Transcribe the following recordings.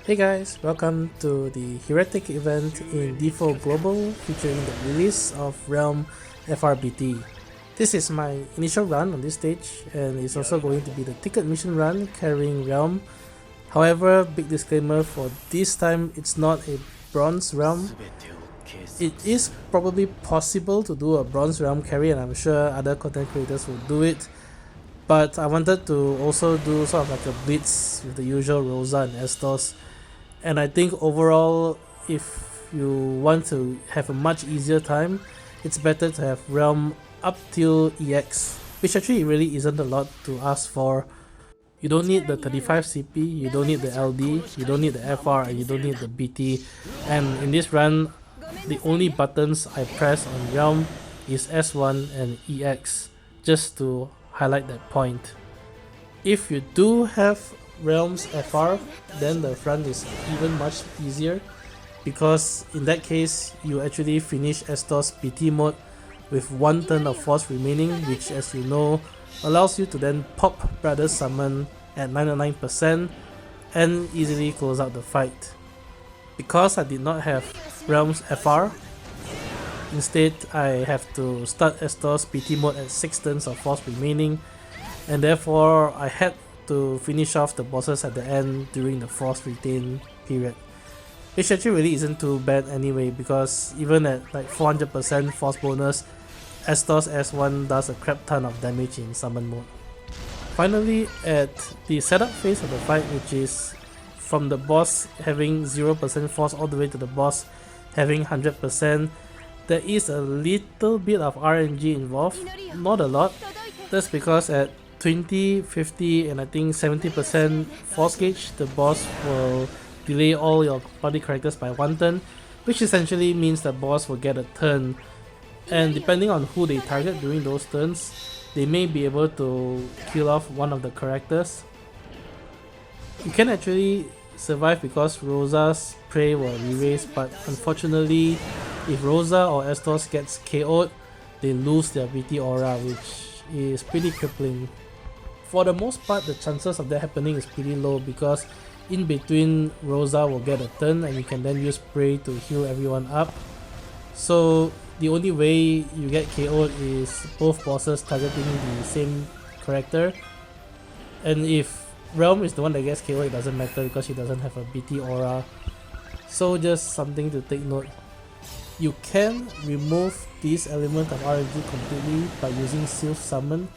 Hey guys, welcome to the Heretic event in DFFOO Global featuring the release of Relm FR BT. This is my initial run on this stage and it's also going to be the ticket mission run carrying Relm. However, big disclaimer for this time, it's not a bronze Relm. It is probably possible to do a bronze Relm carry and I'm sure other content creators will do it. But I wanted to also do sort of like a Blitz with the usual Rosa and Astos. And I think overall, if you want to have a much easier time, it's better to have Relm up till EX, which actually really isn't a lot to ask for. You don't need the 35 CP, you don't need the LD, you don't need the FR, and you don't need the BT. And in this run, the only buttons I press on Relm is S1 and EX, just to highlight that point. If you do have Relm's FR, then the front is even much easier, because in that case you actually finish Astos BT Mode with 1 turn of force remaining, which, as you know, allows you to then pop Brother Summon at 99% and easily close out the fight. Because I did not have Relm's FR, instead I have to start Astos BT Mode at 6 turns of force remaining, and therefore I had to finish off the bosses at the end during the force retain period, which actually really isn't too bad anyway, because even at like 400% force bonus, Astos S1 does a crap ton of damage in summon mode. Finally, at the setup phase of the fight, which is from the boss having 0% force all the way to the boss having 100%, there is a little bit of RNG involved, not a lot. That's because at 20, 50 and I think 70% force gauge, the boss will delay all your party characters by 1 turn, which essentially means the boss will get a turn, and depending on who they target during those turns, they may be able to kill off one of the characters. You can actually survive because Rosa's prey will re-raise, but unfortunately if Rosa or Astos gets KO'd, they lose their BT aura, which is pretty crippling. For the most part, the chances of that happening is pretty low, because in between Rosa will get a turn and you can then use Prey to heal everyone up. So the only way you get KO'd is both bosses targeting the same character, and if Relm is the one that gets KO'd, it doesn't matter because she doesn't have a BT aura. So just something to take note. You can remove this element of RNG completely by using Sylph Summon.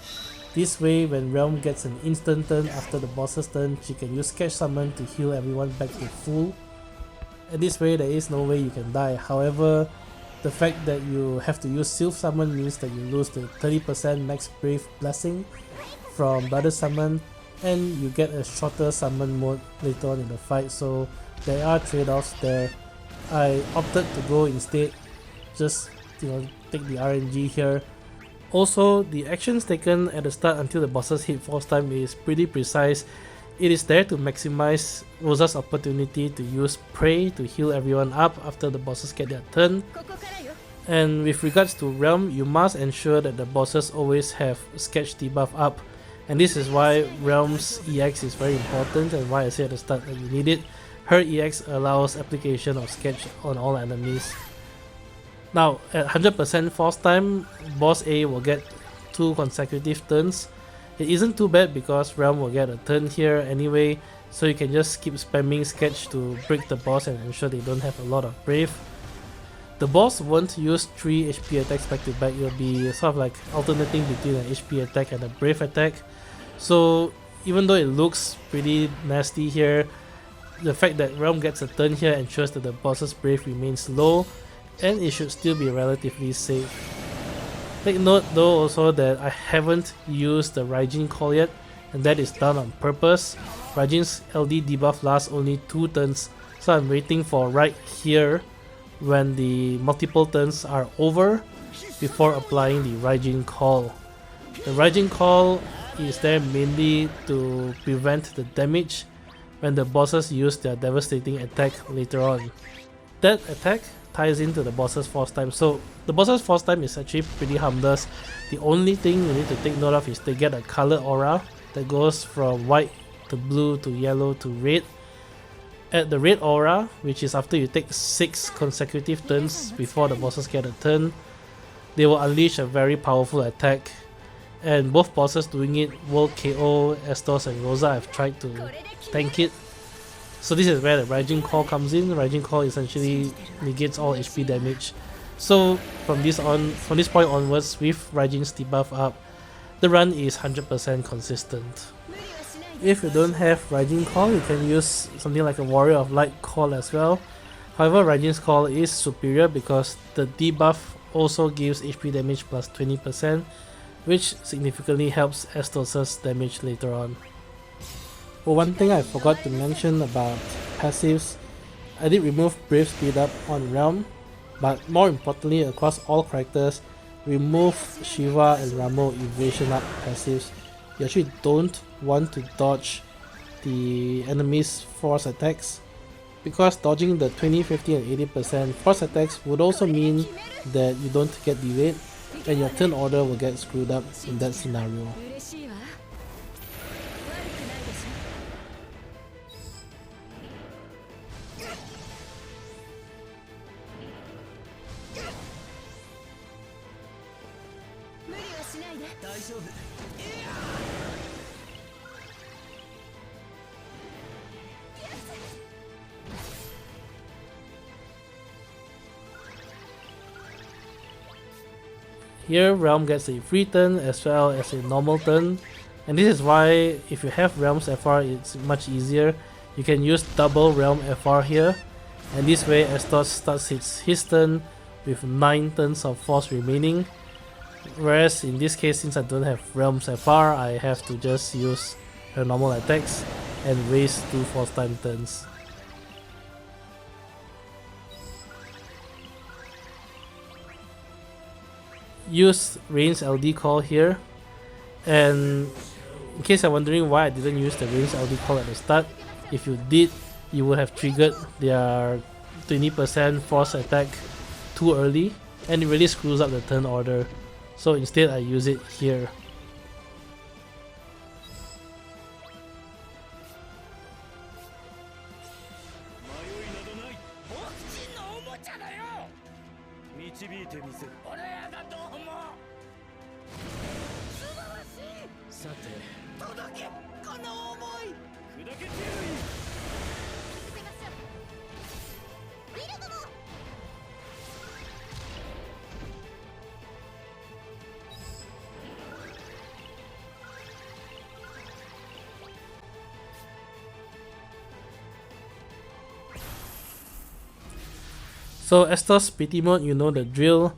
This way, when Relm gets an instant turn after the boss's turn, she can use Sketch Summon to heal everyone back to full. And this way, there is no way you can die. However, the fact that you have to use Sylph Summon means that you lose the 30% Max Brave Blessing from Brother Summon, and you get a shorter summon mode later on in the fight, so there are trade-offs there. I opted to go instead, just take the RNG here. Also, the actions taken at the start until the bosses hit force time is pretty precise. It is there to maximize Rosa's opportunity to use Prey to heal everyone up after the bosses get their turn. And with regards to Relm, you must ensure that the bosses always have Sketch debuff up. And this is why Relm's EX is very important, and why I said at the start that you need it. Her EX allows application of Sketch on all enemies. Now, at 100% force time, boss A will get 2 consecutive turns. It isn't too bad because Relm will get a turn here anyway, so you can just keep spamming Sketch to break the boss and ensure they don't have a lot of Brave. The boss won't use 3 HP attacks back to back, it will be sort of like alternating between an HP attack and a Brave attack. So even though it looks pretty nasty here, the fact that Relm gets a turn here ensures that the boss's Brave remains low, and it should still be relatively safe. Take note though also that I haven't used the Raijin call yet, and that is done on purpose. Raijin's LD debuff lasts only 2 turns, so I'm waiting for right here when the multiple turns are over before applying the Raijin call. The Raijin call is there mainly to prevent the damage when the bosses use their devastating attack later on. That attack ties into the boss's force time, so the boss's force time is actually pretty harmless. The only thing you need to take note of is they get a color aura that goes from white to blue to yellow to red. At the red aura, which is after you take 6 consecutive turns before the bosses get a turn, they will unleash a very powerful attack, and both bosses doing it will KO Astos and Rosa. I've tried to tank it. So this is where the Raijin Call comes in. Raijin Call essentially negates all HP damage. So from this point onwards, with Raijin's debuff up, the run is 100% consistent. If you don't have Raijin Call, you can use something like a Warrior of Light Call as well. However, Raijin's Call is superior because the debuff also gives HP damage plus 20%, which significantly helps Astos' damage later on. But one thing I forgot to mention about passives, I did remove Brave Speed Up on Relm, but more importantly across all characters, remove Shiva and Ramo Evasion Up passives. You actually don't want to dodge the enemy's force attacks, because dodging the 20, 50 and 80% force attacks would also mean that you don't get delayed and your turn order will get screwed up in that scenario. Here Relm gets a free turn as well as a normal turn, and this is why if you have Relm's FR it's much easier. You can use double Relm FR here, and this way Astos starts his turn with 9 turns of force remaining, whereas in this case, since I don't have Relm's FR, I have to just use her normal attacks and waste 2 force time turns. Use Rain's LD call here, and in case you're wondering why I didn't use the Rain's LD call at the start, if you did, you would have triggered their 20% force attack too early and it really screws up the turn order, so instead I use it here. So Astos BT Mode, you know the drill.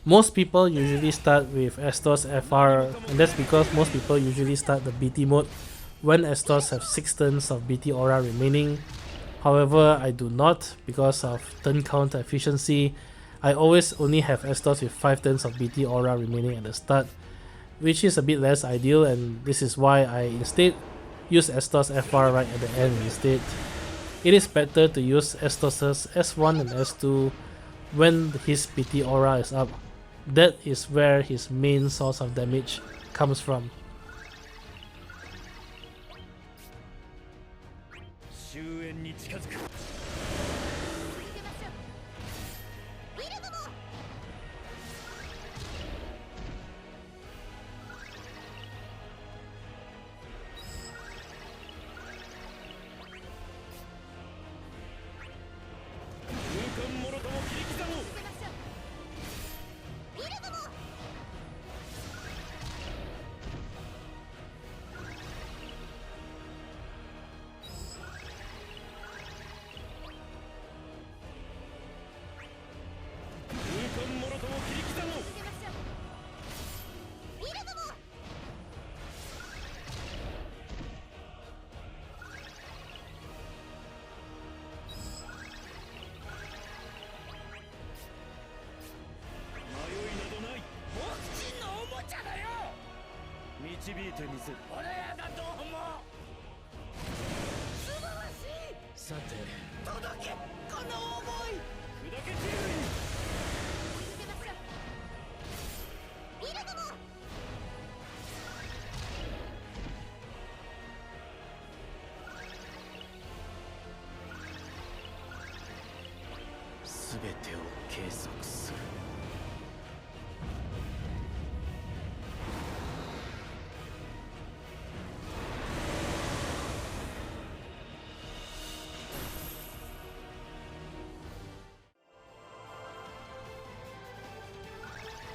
Most people usually start with Astos FR, and that's because most people usually start the BT Mode when Astos have 6 turns of BT Aura remaining. However, I do not because of turn count efficiency. I always only have Astos with 5 turns of BT Aura remaining at the start, which is a bit less ideal, and this is why I instead use Astos FR right at the end instead. It is better to use Astos' S1 and S2 when his BT Aura is up. That is where his main source of damage comes from.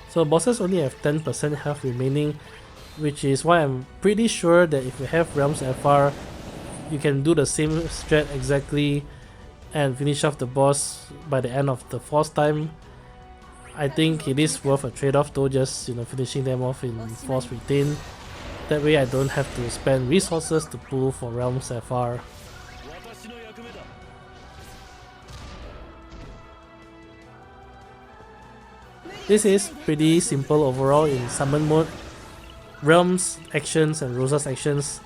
So bosses only have 10% health remaining, which is why I'm pretty sure that if you have Relm's FR, you can do the same strat exactly and finish off the boss by the end of the force time. I think it is worth a trade-off though, just finishing them off in force retain. That way I don't have to spend resources to pull for Relm's FR. This is pretty simple overall in summon mode. Relm's actions and Rosa's actions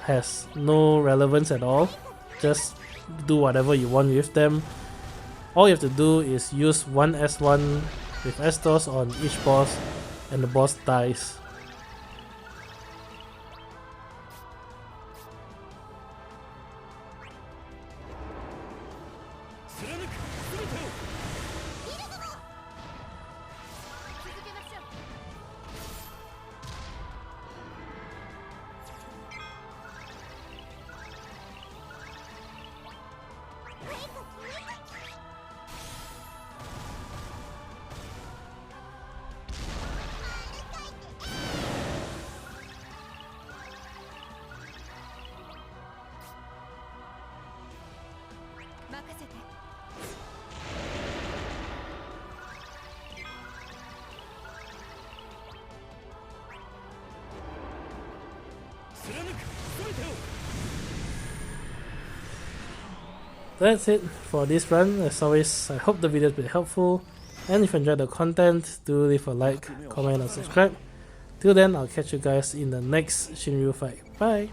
has no relevance at all. Just do whatever you want with them. All you have to do is use one S1 with Astos on each boss and the boss dies. That's it for this run. As always, I hope the video has been helpful, and if you enjoyed the content, do leave a like, comment and subscribe. Till then, I'll catch you guys in the next Shinryu fight. Bye!